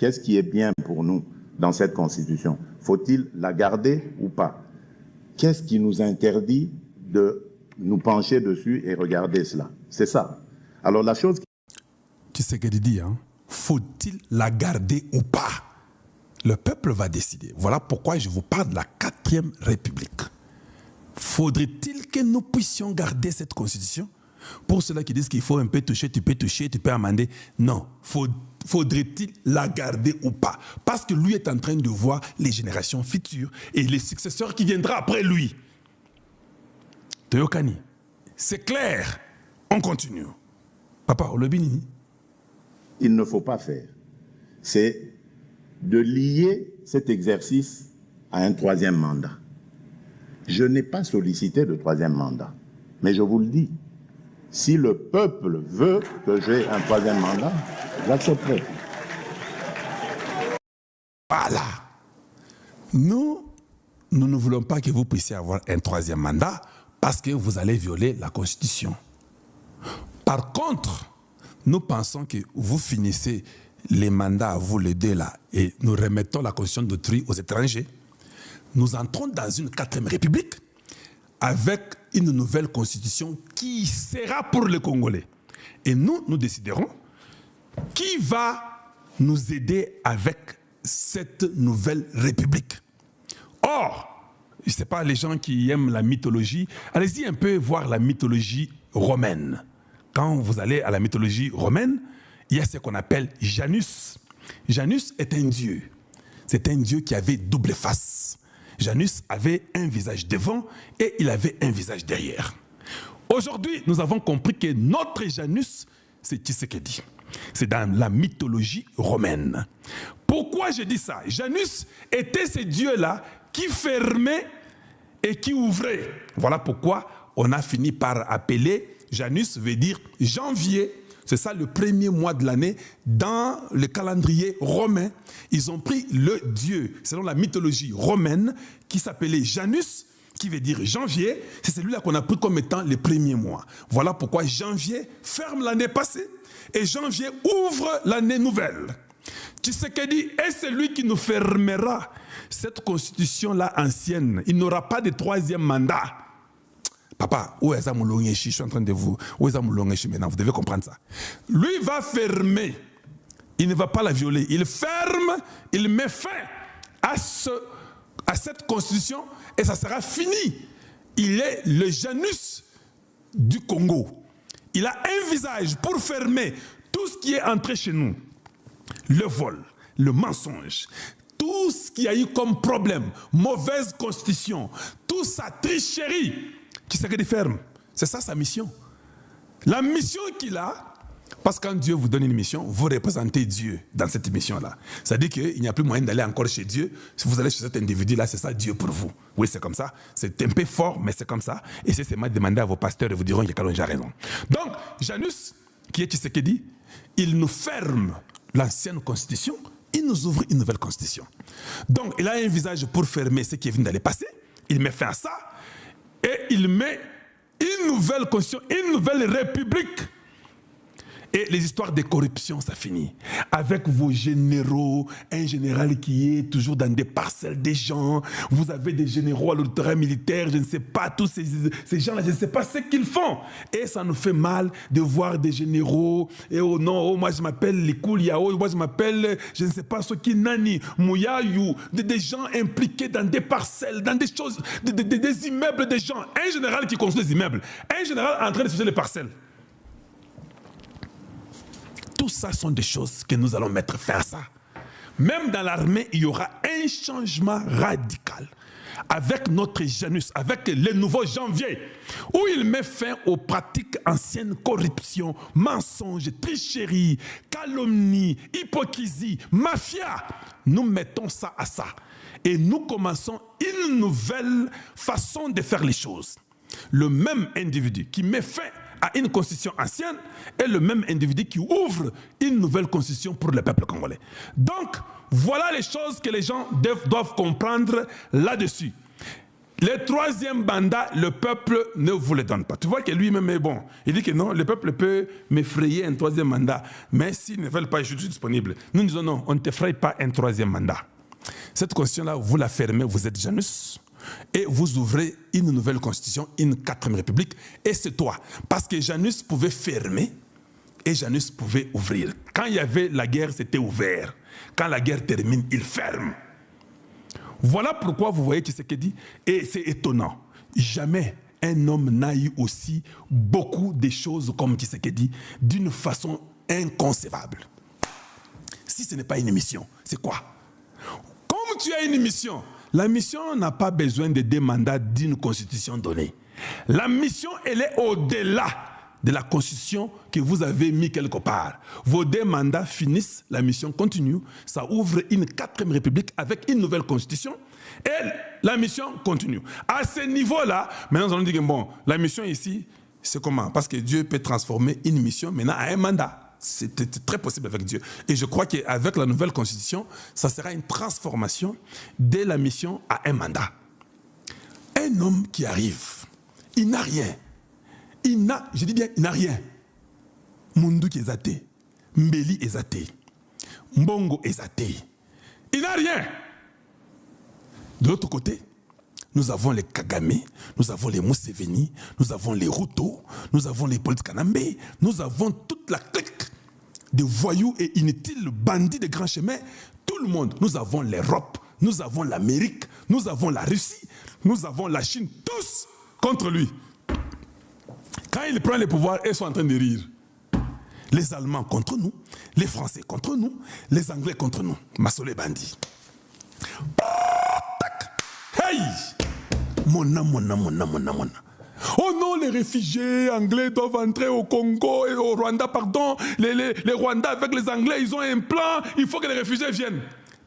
qu'est-ce qui est bien pour nous dans cette Constitution? Faut-il la garder ou pas? Qu'est-ce qui nous interdit de nous pencher dessus et regarder cela? C'est ça. Alors la chose... Tu sais ce qu'il dit, hein? Faut-il la garder ou pas? Le peuple va décider. Voilà pourquoi je vous parle de la 4e République. Faudrait-il que nous puissions garder cette Constitution? Pour ceux-là qui disent qu'il faut un peu toucher, tu peux amender. Non. Faudrait-il la garder ou pas? Parce que lui est en train de voir les générations futures et les successeurs qui viendront après lui. Toyokani, c'est clair. On continue. Papa, Olobini. Il ne faut pas faire. C'est de lier cet exercice à un 3e mandat. Je n'ai pas sollicité de 3e mandat. Mais je vous le dis, si le peuple veut que j'ai un 3e mandat, j'accepterai. Voilà. Nous ne voulons pas que vous puissiez avoir un 3e mandat parce que vous allez violer la Constitution. Par contre, nous pensons que vous finissez les mandats à vous les deux là et nous remettons la Constitution d'autrui aux étrangers. Nous entrons dans une 4e République avec une nouvelle Constitution qui sera pour les Congolais. Et nous déciderons qui va nous aider avec cette nouvelle République. Or, je ne sais pas, les gens qui aiment la mythologie, allez-y un peu voir la mythologie romaine. Quand vous allez à la mythologie romaine, il y a ce qu'on appelle Janus. Janus est un dieu. C'est un dieu qui avait double face. Janus avait un visage devant et il avait un visage derrière. Aujourd'hui, nous avons compris que notre Janus, c'est Tshisekedi. C'est dans la mythologie romaine. Pourquoi je dis ça? Janus était ce dieu-là qui fermait et qui ouvrait. Voilà pourquoi on a fini par appeler Janus, veut dire janvier. C'est ça le premier mois de l'année. Dans le calendrier romain, ils ont pris le dieu, selon la mythologie romaine, qui s'appelait Janus, qui veut dire janvier. C'est celui-là qu'on a pris comme étant le premier mois. Voilà pourquoi janvier ferme l'année passée et janvier ouvre l'année nouvelle. Tshisekedi est celui qui nous fermera cette constitution-là ancienne. Il n'aura pas de 3e mandat. Papa, où est Moulongeshi? Je suis en train de vous... Où est Moulongeshi maintenant? Vous devez comprendre ça. Lui va fermer. Il ne va pas la violer. Il ferme, il met fin à cette constitution et ça sera fini. Il est le Janus du Congo. Il a un visage pour fermer tout ce qui est entré chez nous. Le vol, le mensonge, tout ce qu'il y a eu comme problème, mauvaise constitution, toute sa tricherie, qui s'est ferme. C'est ça sa mission. La mission qu'il a, parce que quand Dieu vous donne une mission, vous représentez Dieu dans cette mission-là. Ça dit qu'il n'y a plus moyen d'aller encore chez Dieu. Si vous allez chez cet individu-là, c'est ça Dieu pour vous. Oui, c'est comme ça. C'est un peu fort, mais c'est comme ça. Et c'est seulement demander à vos pasteurs et vous diront que Kalonji a raison. Donc, Janus, qui est Tshisekedi, il nous ferme l'ancienne constitution, il nous ouvre une nouvelle constitution. Donc, il a un visage pour fermer ce qui est venu d'aller passer. Il met fin à ça. Et il met une nouvelle constitution, une nouvelle république. Et les histoires de corruption, ça finit. Avec vos généraux, un général qui est toujours dans des parcelles des gens. Vous avez des généraux à l'autorité militaire, je ne sais pas, tous ces gens-là, je ne sais pas ce qu'ils font. Et ça nous fait mal de voir des généraux. Et oh non, oh, moi je m'appelle Likouliao, moi je m'appelle, je ne sais pas, Soki Nani, Mouyayou, des gens impliqués dans des parcelles, dans des choses, des immeubles des gens. Un général qui construit des immeubles, un général en train de chercher les parcelles. Tout ça sont des choses que nous allons mettre fin à ça. Même dans l'armée, il y aura un changement radical. Avec notre Janus, avec le nouveau janvier, où il met fin aux pratiques anciennes, corruption, mensonge, tricherie, calomnie, hypocrisie, mafia. Nous mettons ça à ça. Et nous commençons une nouvelle façon de faire les choses. Le même individu qui met fin à une constitution ancienne est le même individu qui ouvre une nouvelle constitution pour le peuple congolais. Donc, voilà les choses que les gens doivent comprendre là-dessus. Le troisième mandat, le peuple ne vous le donne pas. Tu vois que lui-même est bon. Il dit que non, le peuple peut m'effrayer un troisième mandat. Mais s'ils ne veulent pas, je suis disponible. Nous disons non, on ne t'effraie pas un troisième mandat. Cette constitution-là, vous la fermez, vous êtes Janus. Et vous ouvrez une nouvelle constitution, une 4e république. Et c'est toi. Parce que Janus pouvait fermer et Janus pouvait ouvrir. Quand il y avait la guerre, c'était ouvert. Quand la guerre termine, il ferme. Voilà pourquoi vous voyez Tshisekedi, et c'est étonnant, jamais un homme n'a eu aussi beaucoup de choses comme Tshisekedi d'une façon inconcevable. Si ce n'est pas une mission, c'est quoi? Comme tu as une mission, la mission n'a pas besoin de 2 mandats d'une constitution donnée. La mission, elle est au-delà de la constitution que vous avez mis quelque part. Vos 2 mandats finissent, la mission continue, ça ouvre une 4e république avec une nouvelle constitution et la mission continue. À ce niveau-là, maintenant nous allons dire que bon, la mission ici, c'est comment? Parce que Dieu peut transformer une mission maintenant à un mandat. C'est très possible avec Dieu. Et je crois qu'avec la nouvelle constitution, ça sera une transformation de la mission à un mandat. Un homme qui arrive, il n'a rien. Je dis bien, il n'a rien. Munduki est athée. Mbeli est athée. Mbongo est athée. Il n'a rien. De l'autre côté, nous avons les Kagame, nous avons les Museveni, nous avons les Ruto, nous avons les Paul Kanambe, nous avons toute la clique de voyous et inutiles, bandits de grands chemins. Tout le monde. Nous avons l'Europe, nous avons l'Amérique, nous avons la Russie, nous avons la Chine, tous contre lui. Quand il prend le pouvoir, ils sont en train de rire. Les Allemands contre nous, les Français contre nous, les Anglais contre nous. Massole bandit. Hey! Mona. Oh non, les réfugiés anglais doivent entrer au Congo et au Rwanda, pardon. Les Rwandais avec les Anglais, ils ont un plan. Il faut que les réfugiés viennent.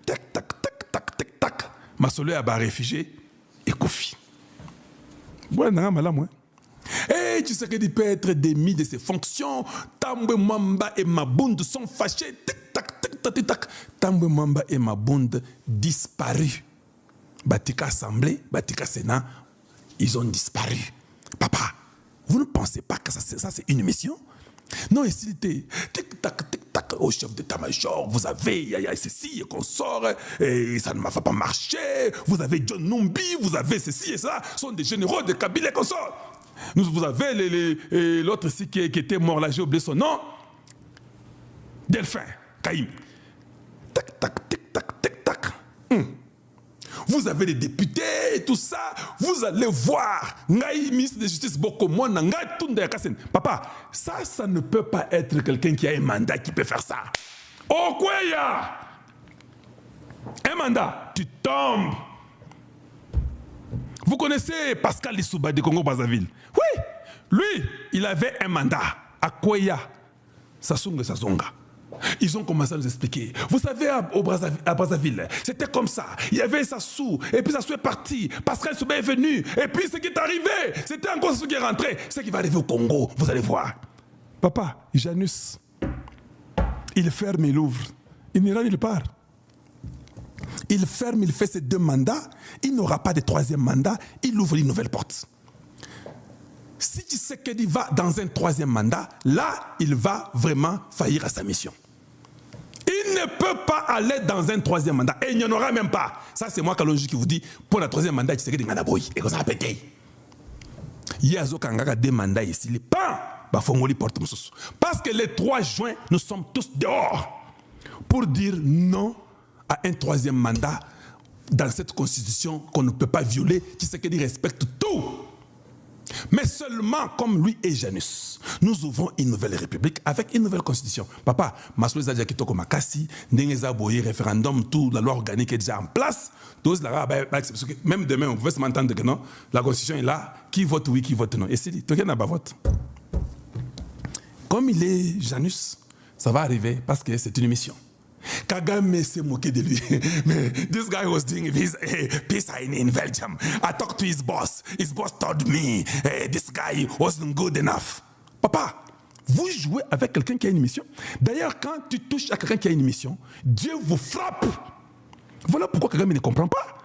Tac. Massole a bas réfugié et Kofi. Ouais, non, malam, et tu sais qu'il peut être démis de ses fonctions. Tambwe Mwamba et Mabund sont fâchés. Tic-tac. Tambwe Mwamba et Mabund disparus. Batika Assemblée, Batika Sénat, ils ont disparu. Papa, vous ne pensez pas que ça c'est une mission? Non, ici, tic-tac, au chef d'état-major, vous avez, il y a ceci et qu'on sort, et ça ne va pas marcher. Vous avez John Numbi, vous avez ceci et ça. Ce sont des généraux de Kabila qu'on sort. Vous avez l'autre ici qui était mort là, j'ai oublié son nom. Delphin, Caïm. Tac. Vous avez les députés et tout ça. Vous allez voir. Ngaï, ministre de Justice, Bokomo, Ngaï, Tunda Kassen. Papa, ça ne peut pas être quelqu'un qui a un mandat qui peut faire ça. Oh, quoi, y a un mandat, tu tombes. Vous connaissez Pascal Lissouba de Congo-Brazzaville? Oui, lui, il avait un mandat à Kwaya, Sassunga Sazonga. Ils ont commencé à nous expliquer. Vous savez, à Brazzaville, c'était comme ça. Il y avait Sassou, et puis Sassou est parti. Pascal Lissouba est venu, et puis ce qui est arrivé, c'était encore ce qui est rentré. Ce qui va arriver au Congo, vous allez voir. Papa, Janus, il ferme, il ouvre. Il n'ira nulle part. Il ferme, il fait ses 2 mandats, il n'aura pas de 3e mandat, il ouvre une nouvelle porte. Si Tshisekedi va dans un 3e mandat, là, il va vraiment faillir à sa mission. Il ne peut pas aller dans un 3e mandat, et il n'y en aura même pas. Ça, c'est moi, Kalonji, qui vous dit, pour le 3e mandat, Tshisekedi Nganaboy, et qu'on s'en a pété. Il y a 2 mandats ici, les pas, parce que le 3 juin, nous sommes tous dehors pour dire non à un 3e mandat dans cette constitution qu'on ne peut pas violer, Tshisekedi respecte tout. Mais seulement comme lui et Janus, nous ouvrons une nouvelle république avec une nouvelle constitution. Papa, Masolo Zadia Kitoko Makassi, Ndengeza Boye, référendum, tout, la loi organique est déjà en place. Même demain, on pouvait se m'entendre que non, la constitution est là, qui vote oui, qui vote non. Et c'est dit, tout le monde vote. Comme il est Janus, ça va arriver parce que c'est une mission. Kagame s'est moqué de lui. This guy was doing his peace in Belgium. I talked to his boss. His boss told me this guy wasn't good enough. Papa, vous jouez avec quelqu'un qui a une mission. D'ailleurs, quand tu touches à quelqu'un qui a une mission, Dieu vous frappe. Voilà pourquoi Kagame ne comprend pas.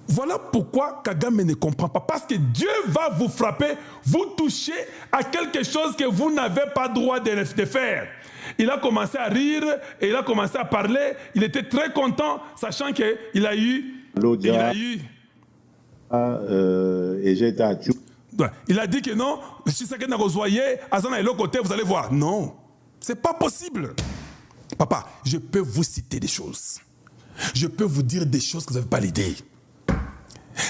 Voilà pourquoi Kagame ne comprend pas. Parce que Dieu va vous frapper, vous toucher à quelque chose que vous n'avez pas droit de faire. Il a commencé à rire et il a commencé à parler. Il était très content, sachant qu'il a eu... Et j'ai été à Tchou. Il a dit que non, si c'est que vous voyez, Azana est l'autre côté, vous allez voir. Non, c'est pas possible. Papa, je peux vous citer des choses. Je peux vous dire des choses que vous n'avez pas l'idée.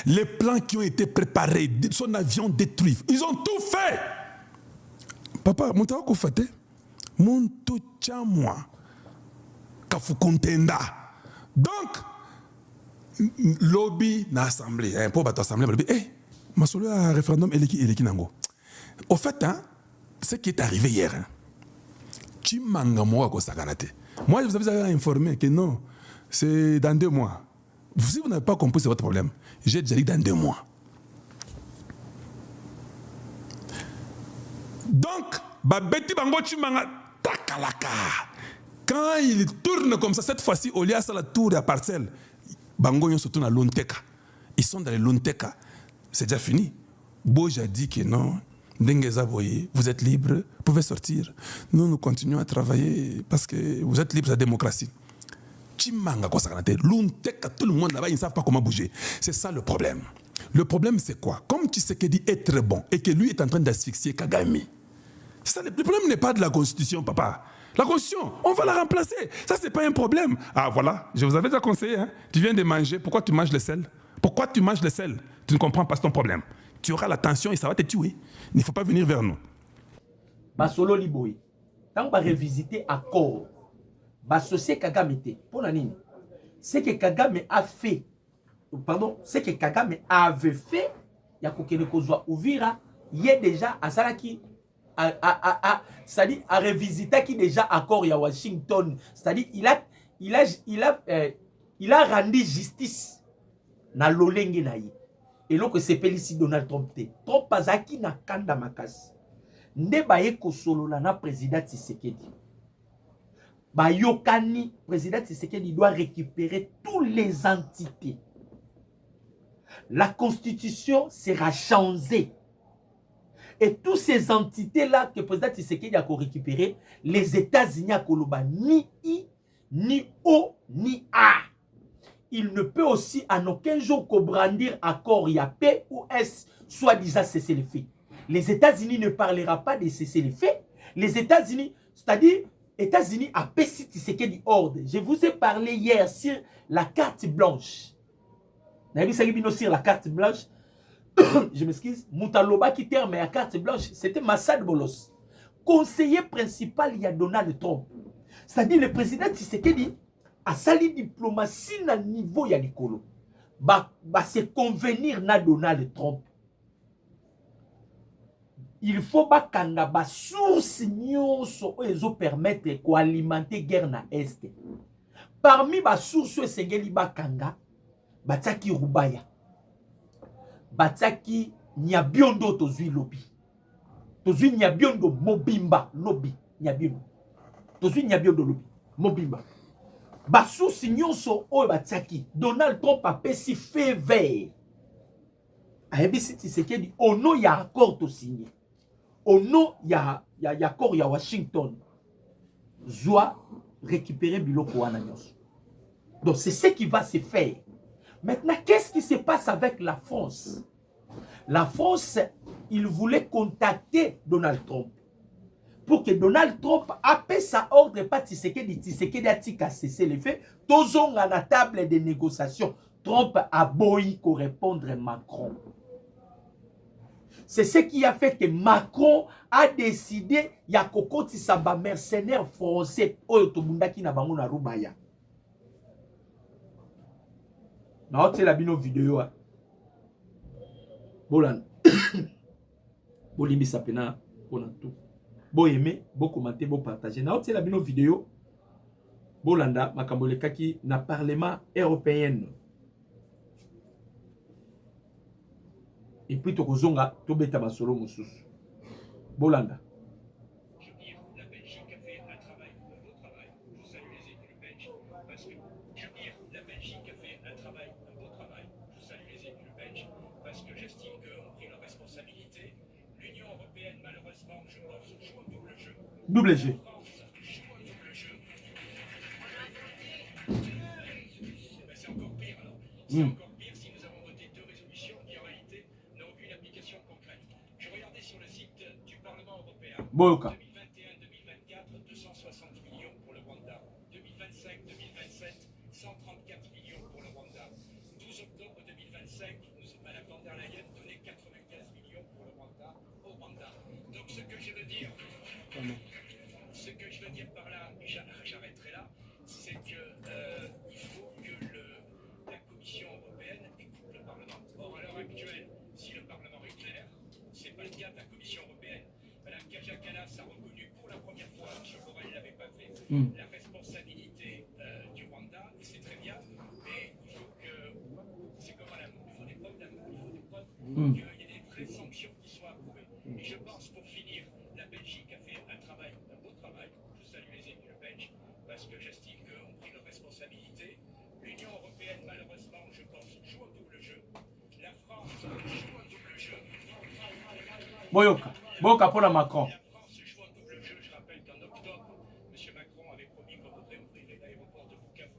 Les plans qui ont été préparés, son avion détruit, ils ont tout fait. Papa, mon temps qu'on fait, mon tout moi, kafukuntenda. Donc, lobby na assemblée, un peu bateau assemblée, ma solo à référendum eleki nango. Au fait, hein, ce qui est arrivé hier, hein, moi, je vous avais informé que non, c'est dans 2 mois. Si vous n'avez pas compris, c'est votre problème. J'ai déjà dit dans 2 mois. Donc, Babeti Bango Chimanga takalaka. Quand il tourne comme ça, cette fois-ci, au lieu de la tour de la parcelle, Bango yon se tourne à Lonteka. Ils sont dans les Lonteka. C'est déjà fini. Boja a dit que non. Ndengeza Boye, vous êtes libre, vous pouvez sortir. Nous continuons à travailler parce que vous êtes libre de la démocratie. Chimanga quoi ça Lonteka, tout le monde là-bas, ils ne savent pas comment bouger. C'est ça le problème. Le problème, c'est quoi? Comme Tshisekedi est très bon et que lui est en train d'asphyxier Kagame. Ça, le problème n'est pas de la Constitution, papa. La Constitution, on va la remplacer. Ça, c'est pas un problème. Ah, voilà, je vous avais déjà conseillé. Hein. Tu viens de manger, pourquoi tu manges le sel? Pourquoi tu manges le sel? Tu ne comprends pas ton problème. Tu auras la tension et ça va te tuer. Il ne faut pas venir vers nous. Basolo Liboy, tant qu'on va revisiter accord, Bassocié Kagame, pour la ligne, ce que Kagame a fait, pardon, ce que Kagame avait fait, il y a Kokene Kozwa Ouvira, il est déjà à Salaki, c'est-à-dire à revisiter qui déjà accord à Washington, c'est-à-dire il a rendu justice na lolenge na ye. Et là que c'est ici Donald Trump te. Trump azaki na kanda makasi. Nde baye ko solo na président Tshisekedi. Bayokani président Tshisekedi doit récupérer toutes les entités. La constitution sera changée. Et toutes ces entités-là que le président Tshisekedi a récupérées, les États-Unis a koloba ni I, ni O, ni A. Il ne peut aussi en aucun jour brandir accord, il y a P ou S, soi-disant cesser les faits. Les États-Unis ne parlera pas de cesser les faits. Les États-Unis, c'est-à-dire, États-Unis a pécé Tshisekedi ordre. Je vous ai parlé hier sur la carte blanche. Sur la carte blanche, je m'excuse, Moutaloba qui termine la carte blanche, c'était Massad Bolos. Conseiller principal, il y a Donald Trump. C'est-à-dire, le président Tshisekedi a sali diplomatie na niveau ya likolo. Se convenir na Donald Trump. Il faut bakanga ba source nyonso ezo permettre ko alimenter guerre na est. Parmi ba source esengeli bakanga bataki Rubaya. Bataki Nyabiondo tozui lobby. Tozui Nyabiondo Mobimba lobby Nyabiondo. Tozui Nyabiondo lobby Mobimba. Basousi nyonso oyo batiaki Donald Trump a pesi fait vert. Ayebisi Tshisekedi ono ya accord to signé. Ono ya accord ya Washington. Zoa récupérer biloko wana nyonso. Donc c'est ce qui va se faire. Maintenant, qu'est-ce qui se passe avec la France? La France, il voulait contacter Donald Trump. Pour que Donald Trump appelle sa ordre pas Tshisekedi a tika cesser les faits, tous ont à la table de négociation. Trump a boyi pour répondre Macron. C'est ce qui a fait que Macron a décidé ya kokoti saba mercenaires français oyo tobundaki na bango na Rubaya. Na hote la bino vidéo a. Bolan. Bolimbi sapena pona tout. Bo aimer, bo commenter, bo partager. Na hote la bino vidéo. Bolanda makambo kaki na parlement européen. Et puis tokozonga tobeta basolo mususu. Bolanda. La Belgique a fait un travail, un beau travail. Je salue les élus belges parce que je veux dire, la Belgique a fait un travail, un beau travail. Je salue le Belge, parce que j'estime qu'ont pris leurs responsabilités. L'Union européenne, malheureusement, je pense, joue au double jeu. Double G. La France joue au double jeu. Ben, c'est encore pire alors. C'est encore pire si nous avons voté 2 résolutions qui en réalité n'ont aucune application concrète. Je regardais sur le site du Parlement européen. Boyoka. 2021-2024, 260 millions pour le Rwanda. 2025-2027, 134 millions pour le Rwanda. 12 octobre 2025, Madame von der Leyen donnait 95 millions pour le Rwanda au Rwanda. Donc ce que je veux dire par là, et j'arrêterai là, c'est que il faut que la Commission européenne écoute le Parlement. Or, à l'heure actuelle, si le Parlement est clair, ce n'est pas le cas de la Commission européenne. Madame Kaja Kallas a reconnu pour la première fois, M. Borrell ne l'avait pas fait, la responsabilité du Rwanda, et c'est très bien, mais il faut que, c'est comme à l'amour, il faut des preuves d'amour, il faut des preuves qu'il y ait des vraies sanctions qui soient approuvées. Et je pense, pour finir, la Belgique a fait un beau travail, je salue les élus belges, parce que j'estime qu'ont pris leurs responsabilités. L'Union européenne, malheureusement, je pense, joue au double jeu. La France joue au double jeu. Boyoka. Boyoka pour la Macron. La France joue au double jeu. Je rappelle qu'en octobre, M. Macron avait promis qu'on ouvrirait l'aéroport de Bukavu.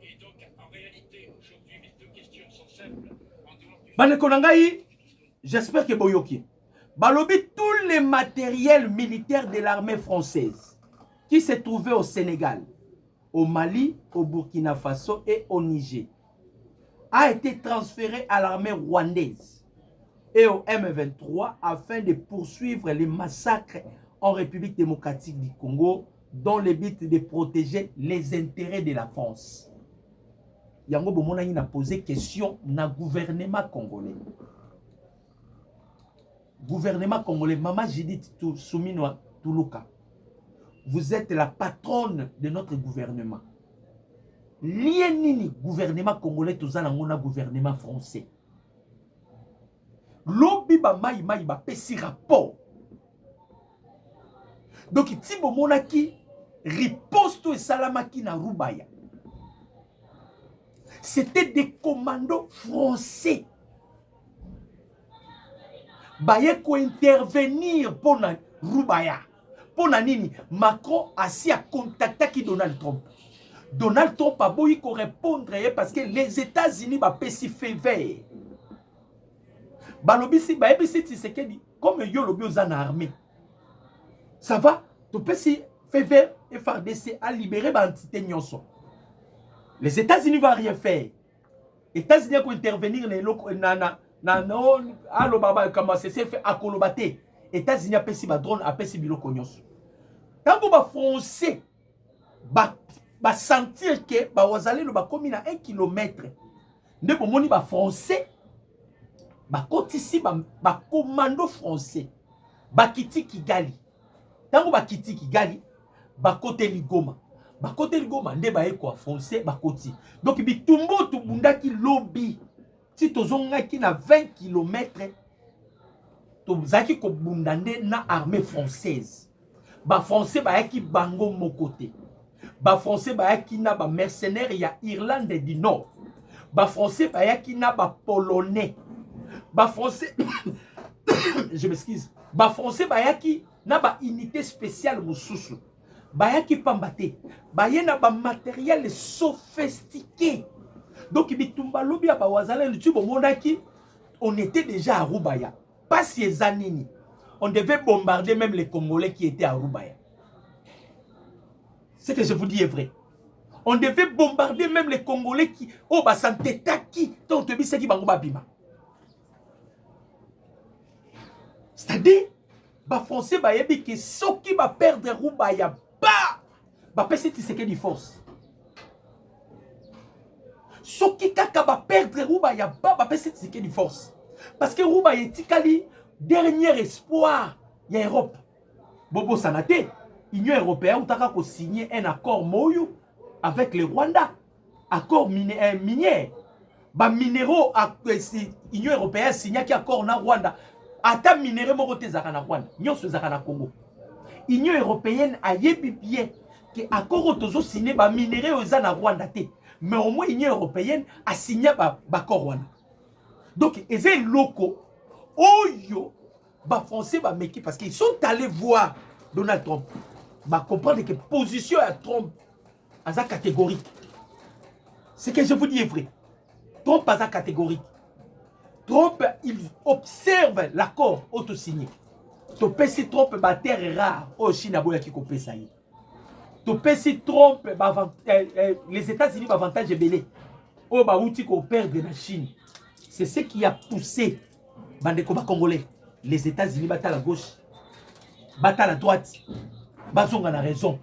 Et donc, en réalité, aujourd'hui, mes 2 questions sont simples. En dehors du... Banekonangai, j'espère que Boyoki. Balobi, tous les matériels militaires de l'armée française qui se trouvaient au Sénégal, au Mali, au Burkina Faso et au Niger a été transféré à l'armée rwandaise et au M23 afin de poursuivre les massacres en République démocratique du Congo dans le but de protéger les intérêts de la France. Yango Bomonani a posé question na gouvernement congolais. Gouvernement congolais, Maman Judith Souminoa Toulouka, vous êtes la patronne de notre gouvernement. Lienini, gouvernement congolais, tout ça, on gouvernement français. Lobi ba maï ba pesi rapport. Donc, Tibo Monaki riposte et salamaki na Rubaya. C'était des commandos français. Baye ko intervenir pour na Rubaya. Pour na nini, Macron a si à contacter qui Donald Trump. Donald Trump a beau y répondre parce que les États-Unis ba pesi fait vert. Balobi si ba ebisi Tshisekedi comme yo lobi aux armée. Ça va? Tu pesi fait vert et FARDC a libéré ba entité nyonso. Les États-Unis vont rien faire. Les États-Unis vont intervenir allo baba comment c'est fait à kolobate. États-Unis a pesi ba drone a pesi biloko nyonso. Tant que ba français ba sentir que ba wazali ba komi na 1 km. Nde bomoni ba français ba kotisi ba commando français ba kiti Kigali. Tant que ba kiti Kigali ba kote Ligoma. Ba kote Ligoma nde ba eko français ba koti. Donc bitumbo tubunda ki lobby. Si tozonga ki na 20 km tozaki ko bundande na armée française. Ba français ba yaki bango mon côté. Ba français ba yaki na ba mercenaires ya Irlande du Nord. Ba français ba yaki na ba polonais. Ba français je m'excuse. Ba français ba yaki na ba unité spéciale mususu. Ba yaki pambate. Ba yena ba matériel sophistiqué. Donc bitumba lobi ya ba wazala le tubo monaki on était déjà à Rubaya. Pas si Zanini. On devait bombarder même les Congolais qui étaient à Rubaya. Ce que je vous dis est vrai. On devait bombarder même les Congolais qui... Oh, bah, Santetaki. Donc, tu sais qui va bima. C'est-à-dire, bah, français, bah, yebi que ceux qui va perdre Rubaya, bah, c'est ce qui dit force. Ceux qui va perdre Rubaya, bah, c'est ce qui dit force. Parce que Rubaya est tikali, dernier espoir, il y a Europe. Bobo Sanate, l'Union européenne a signé un accord Moyo avec le Rwanda. Accord minier. Ba minéraux, l'Union européenne a signé un accord na Rwanda. Ata minéraux morote zaka na Rwanda. Nyon se zaka na Congo. L'Union européenne a yebi bien que accord otozo signé ba minéraux za na Rwanda te. Mais au moins l'Union européenne a signé ba accord Rwanda. Donc, ils sont locaux. Oyo, bah français, bah meki, parce qu'ils sont allés voir Donald Trump. Bah comprendre que position à Trump, à sa catégorique. Ce que je vous dis est vrai. Trump à sa catégorique. Trump, il observe l'accord auto-signé. Topesi Trump, bah terre rare, au Chine, à qui copie ça y est. Topesi Trump, bah, les États-Unis, bah avantage est belé. Oh, bah outil qu'on perd de la Chine. C'est ce qui a poussé Bandeko Congolais. Les États-Unis battent à la gauche, battent à la droite, Bazonga a raison.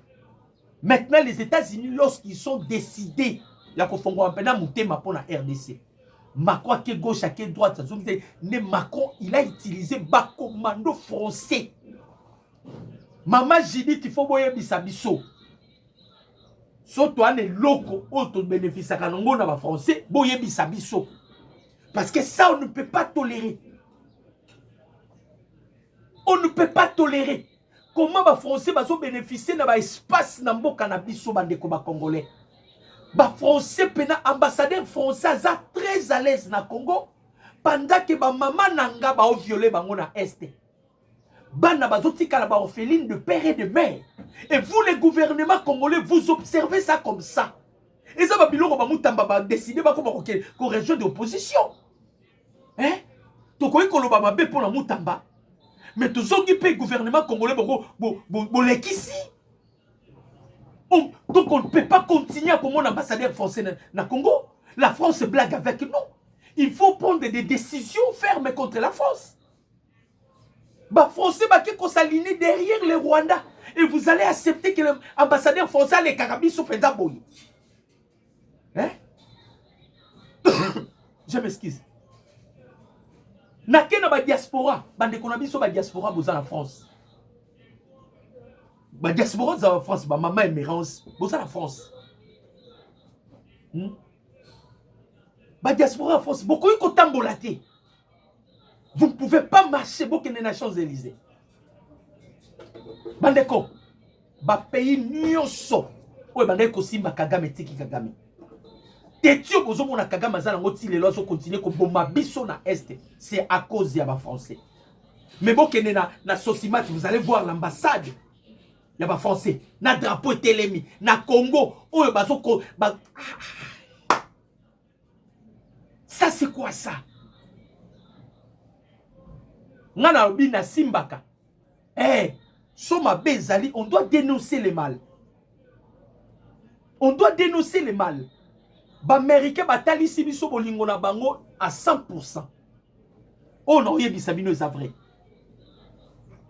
Maintenant, les États-Unis, lorsqu'ils sont décidés, il y a pour la RDC. Macron qui est gauche, qui est droite, Macron, il a utilisé bas commando français. Maman Judith, il faut boyer bisabiso. Surtout les locaux, autres bénéfices à Kanongo na français, boyer bisabiso. Parce que ça, on ne peut pas tolérer. On ne peut pas tolérer. Comment les Français vont bénéficier de l'espace dans le cannabis congolais? Les Français, les ambassadeurs français sont très à l'aise dans le Congo. Pendant que les mamans nanga ont violé dans l'Est. Bana bazotika la orpheline de père et de mère. Et vous, les gouvernements congolais, vous observez ça comme ça. Et ça va bien décider qu'on région d'opposition. Hein? Donc, on va pour la moutamba. Mais tous le gouvernement congolais, ici. Donc, on ne peut pas continuer comme un ambassadeur français dans le Congo. La France blague avec nous. Il faut prendre des décisions fermes contre la France. Les Français vont s'aligner derrière les Rwandais. Et vous allez accepter que l'ambassadeur français les Carabis sont faits d'abord. Hein? Je m'excuse. Naké na ba diaspora, bande konabi so ba diaspora boza la France. Ba diaspora za la France, ba maman émérance, boza la France. Ba diaspora en France, beaucoup ko tambolaté. Vous ne pouvez pas marcher beaucoup dans les Champs-Élysées. Bandeko, ba pays nyonso. Oye bandeko simba Kagame tiki Kagame. Tétio bozomo na Kagame azana ngoti lelo azo continuer ko bomba biso na est. C'est à cause ya ba français. Mais bon kene na Sosimat, vous allez voir l'ambassade. Ya ba français, na drapeau Telemi, na Congo, oye bazo ko ba. Ça c'est quoi ça? Ngana obi na simbaka. Eh, Soma Bezali, on doit dénoncer le mal. On doit dénoncer le mal. Baméricain batali sibiso bolingo na bango à 100%. Oh non, yebi sabino est vrai.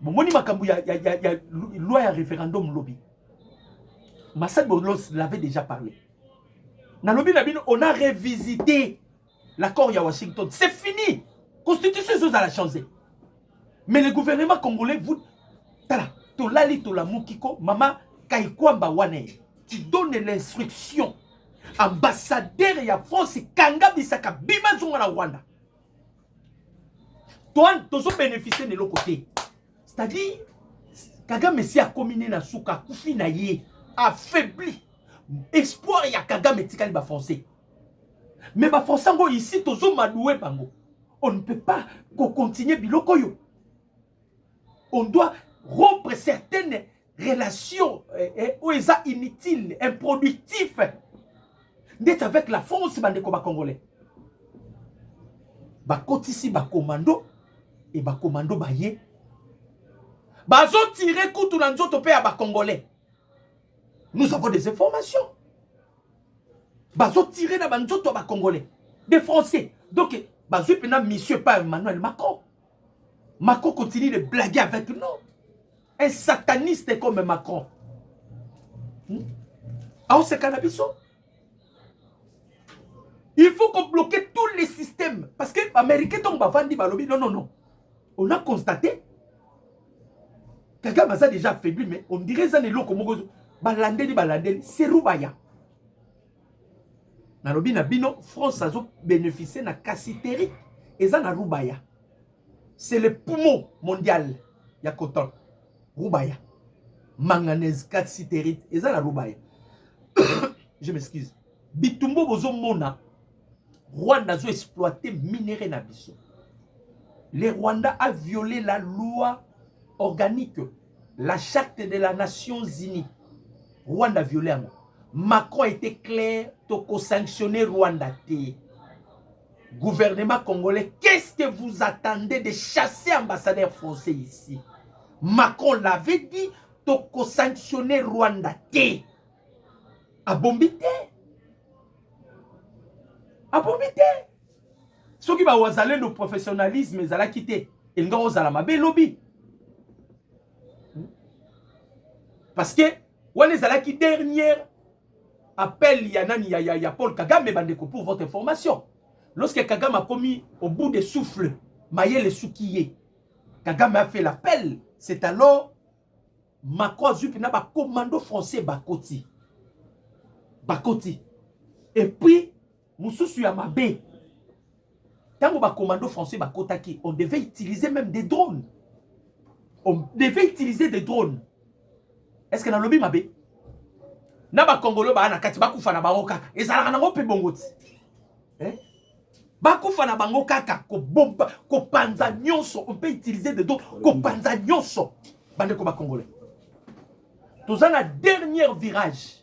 Bon, moni makambu ya loi ya référendum lobby. Massad Bolos l'avait déjà parlé. Na lobby na bino, on a revisité l'accord ya Washington. C'est fini. Constitution chose à la changer. Mais le gouvernement congolais, vous, tala, to lali to la mukiko, maman Kaikwamba wane, tu donnes l'instruction. Ambassadeur ya France, Kanga Bisaka, Bima Zonga na Rwanda. Toi, tu as bénéficié de l'autre côté. C'est-à-dire, Kagame si a combiné na souka, Koufi na ye, affaibli. Espoir ya Kagame tikali ba français. Mais ba français ici, tozo madoué bango. On ne peut pas continuer biloko yo. On doit rompre certaines relations inutiles, improductives. D'être avec la France, bande comme congolais. Ba kotisi ba commando et ba commando ba ye. Ba zo tirer koutou na nzoto pe à ba congolais. Nous avons des informations. Ba zo tirer na ba nzoto ba congolais, des français. Donc ba zo pena monsieur pas Emmanuel Macron. Macron continue de blaguer avec nous. Un sataniste comme Macron. Ah, c'est cannabis. Il faut qu'on bloque tous les systèmes. Parce que les Américains tombent bavandi balobi. Non, non, non. On a constaté. Quelqu'un m'a déjà affaibli, mais on dirait que c'est balandeli. C'est Roubaya. Nalobi na bino, France a bénéficié de cassiterie. Et ça na Roubaya. C'est le poumon mondial. Il y a coton. Roubaya. Manganèse, cassiterite. Et ça la Roubaya. Je m'excuse. Bitumbo bozo mona. Rwanda a exploité minerai na biso. Le Rwanda a violé la loi organique, la charte de la Nations Unies. Rwanda a violé. Macron était clair, toko sanctionner Rwanda. Gouvernement congolais, qu'est-ce que vous attendez de chasser ambassadeur français ici? Macron l'avait dit, toko sanctionner Rwanda. Abombité. Abombité. Ce qui va vous aller le professionnalisme, ils allaient quitter. Ils vont vous aller lobby. Parce que, on les allait quitter dernière appel, il y a Paul Kagame pour votre information. Lorsque Kagame a commis au bout des souffles, Maïe le Soukiye, Kagame a fait l'appel. C'est alors Macron Zupina ba commando français Bakoti. Bakoti. Et puis, Moussoussou Yamabe. Tant que commando français Bakotaki, on devait utiliser même des drones. On devait utiliser des drones. Est-ce que dans le lobby Mabé? Naba Congolo ba anakati bakufa na bango kaka. Ezalaka nango pe bongoti. Bakufa na bango kaka ko bomba ko panza nyonso, on peut utiliser des drones ko panza nyonso. Bande ko ba Congolais. Tous en la dernière virage.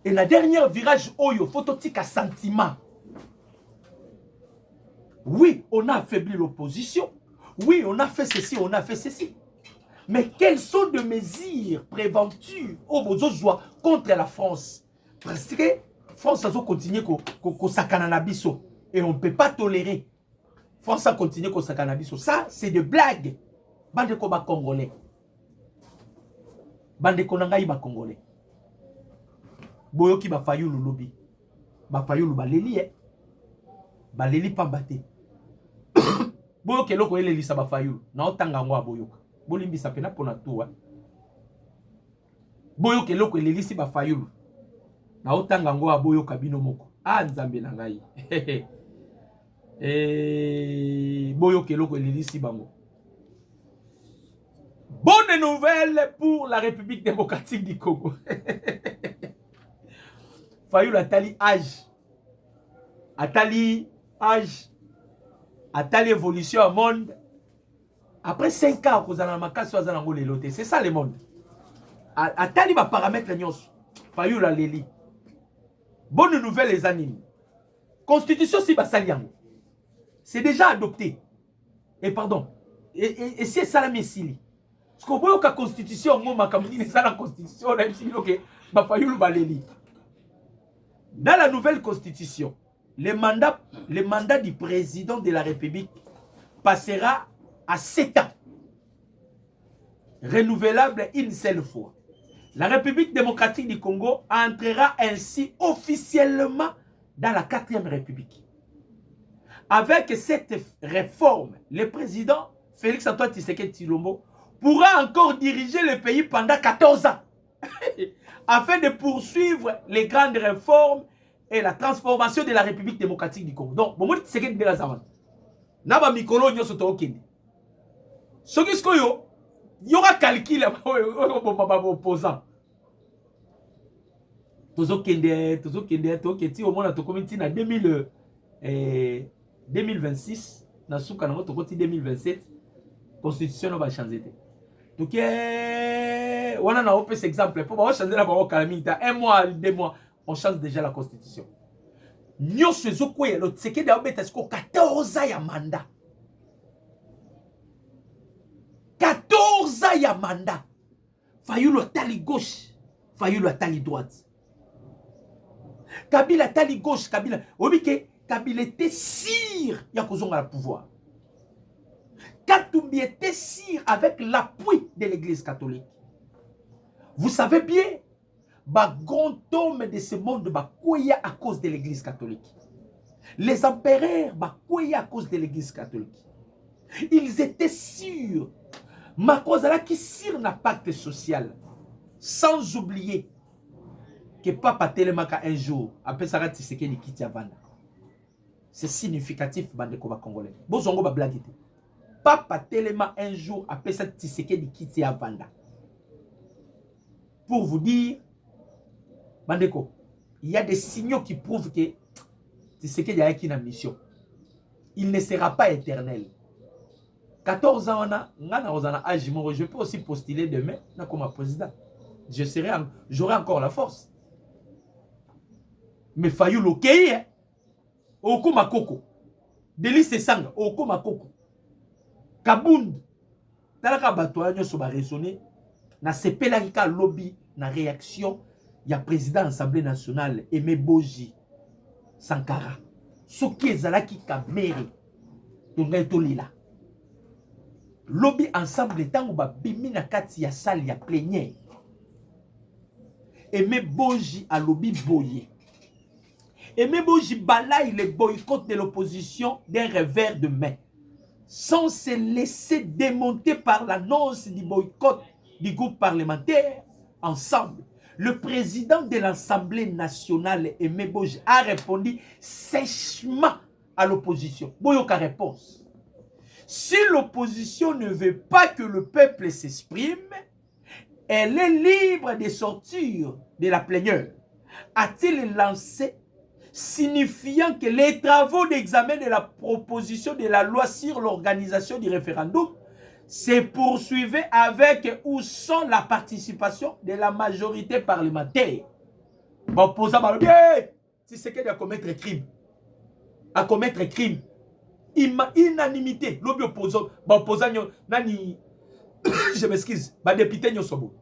Et la dernière virage oyo phototique à sentiment. Oui, on a affaibli l'opposition. Oui, on a fait ceci, on a fait ceci. Mais quelles sont les mesures préventives au besoin contre la France? Parce que la France a continué à s'acanabiso. Et on ne peut pas tolérer. La France a continué à s'acanabiso. Ça, c'est des blagues. Bande ko ba Congolais. Bande ko nangai ba Congolais. Boyoki ba fayulu lobby. Ba fayulu ba leli ba leli pa baté. Boyoki loko eleli sa ba fayulu. Na otanga ngo aboyoka. Bolimbi sa pena pona toa. Boyoki loko eleli si ba fayulu. Na otanga ngo aboyoka bino moko. Ah nzambe na ngai. Boyoki loko eleli si bango. Bonne nouvelle pour la République démocratique du Congo. Fayulu atali âge. Atali âge. Atali évolution au monde. Après 5 ans, c'est ça le monde. Atali va paramètre nyos. Fayulu aleli. Bonne nouvelle les animes. Constitution si basaliango. C'est déjà adopté. Et pardon. Et c'est ça la messili. Parce qu'on voit que la constitution, c'est ça la constitution, on a dit que Fayulu baleli. Dans la nouvelle constitution, le mandat du président de la République passera à 7 ans. Renouvelable une seule fois. La République démocratique du Congo entrera ainsi officiellement dans la 4e République. Avec cette réforme, le président Félix Antoine Tshisekedi Tshilombo pourra encore diriger le pays pendant 14 ans afin de poursuivre les grandes réformes et la transformation de la République démocratique du Congo. Donc, bon, c'est ce que je veux Naba mikolo nyoso to okende. Soki skoyo, il y aura calcul opposant. Tozo kende, au moins to community na 2026, na suka na to koti 2027, constitution va changer. Donc on a un exemple pour changer la barre calamita 1 mois, 2 mois, on change déjà la constitution. Nous faisons quoi? C'est que d'abord 14 ans ya mandat. 14 ans ya mandat. Fayulu atali gauche, Fayulu atali droite. Kabila atali gauche, Kabila. Obike Kabila était sire ya kozonga le pouvoir. Katumbi était sire avec l'appui de l'église catholique. Vous savez bien, bah grand homme de ce monde bah koya à cause de l'église catholique. Les empereurs bah koya à cause de l'église catholique. Ils étaient sûrs. Ma cause là qui sire n'a pacte social. Sans oublier que Papa Telemaka un jour après ça Tshisekedi quitte Vanda. C'est significatif bande ko ba congolais. Bozongo ba blague. Papa Telema un jour après ça Tshisekedi quitte Vanda. Pour vous dire Bandeko, il y a des signaux qui prouvent que Tshisekedi a qui na mission. Il ne sera pas éternel. 14 ans, je peux aussi postuler demain comme président. J'aurai encore la force. Mais Fayou Lokeye, Okuma Koko, Délice Sanga, Okuma Koko, Kabound, Talaka Batoya Soba raisonné, na sepelaka lobby, na réaction, il y a président de l'Assemblée nationale, Aimé Boji Sankara, Soki Zalaki Kamere, Tolila. Lobby ensemble étant où bimi na kati ya salle ya plénière. Aimé Boji a lobby boyé. Aimé Boji balaye le boycott de l'opposition d'un revers de main, sans se laisser démonter par l'annonce du boycott du groupe parlementaire. Ensemble, le président de l'Assemblée nationale, Aimé Boji, a répondu sèchement à l'opposition. Boyoka réponse. Si l'opposition ne veut pas que le peuple s'exprime, elle est libre de sortir de la plénière. A-t-il lancé, signifiant que les travaux d'examen de la proposition de la loi sur l'organisation du référendum se poursuivaient avec ou sans la participation de la majorité parlementaire. Opposant si c'est qu'il a commettre crime. À commettre crime. Inanimité. L'objet opposant. Nani. Je m'excuse. Député Nyosobo.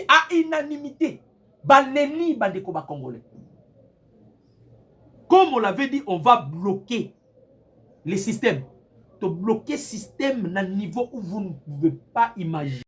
À inanimité. Baléni bandeko ba congolais. Comme on l'avait dit, on va bloquer les systèmes. To bloquer le système à un niveau où vous ne pouvez pas imaginer.